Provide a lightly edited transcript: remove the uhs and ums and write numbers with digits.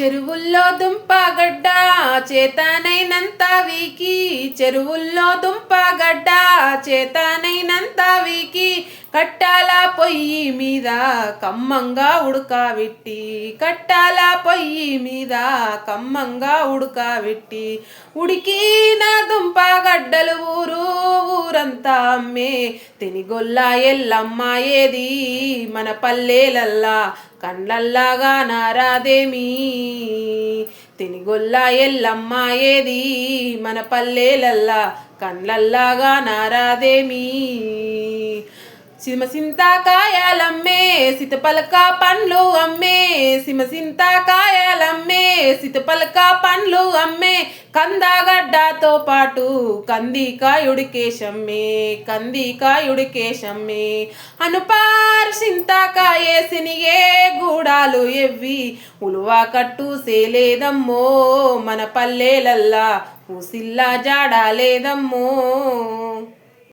చెరువుల్లో దుంపగడ్డ చేతనైనంత వీకి, చెరువుల్లో దుంపగడ్డ చేతనైనంత వీకి, కట్టాల పొయ్యి మీద కమ్మంగా ఉడకబెట్టి, కట్టాల పొయ్యి మీద కమ్మంగా ఉడకబెట్టి, ఉడికిన దుంపగడ్డలు ఊరంతా అమ్మే తెనిగొల్ల ఎల్లమ్మ ఏది మన పల్లెలల్లా కండ్లల్లాగా నారాదేమి. తెనిగొల్ల ఎల్లమ్మ ఏది మన పల్లెలల్లా కండ్లల్లాగా నారాదేమి. సింతాకాయలమ్మే సీతపలక పండ్లు అమ్మే, సింతాకాయలమ్మే సీతపలక పండ్లు అమ్మే, కందగడ్డతో పాటు కందికాయుడికేశమ్మే, కందికాయుడికేశమ్మే. అనుపార్ సింతాకాయే శనిగే గూడాలు ఎవ్వి, ఉలువ కట్టు సేలేదమ్మో మన పల్లెలల్లా పూసిల్లా జాడాలేదమ్మో.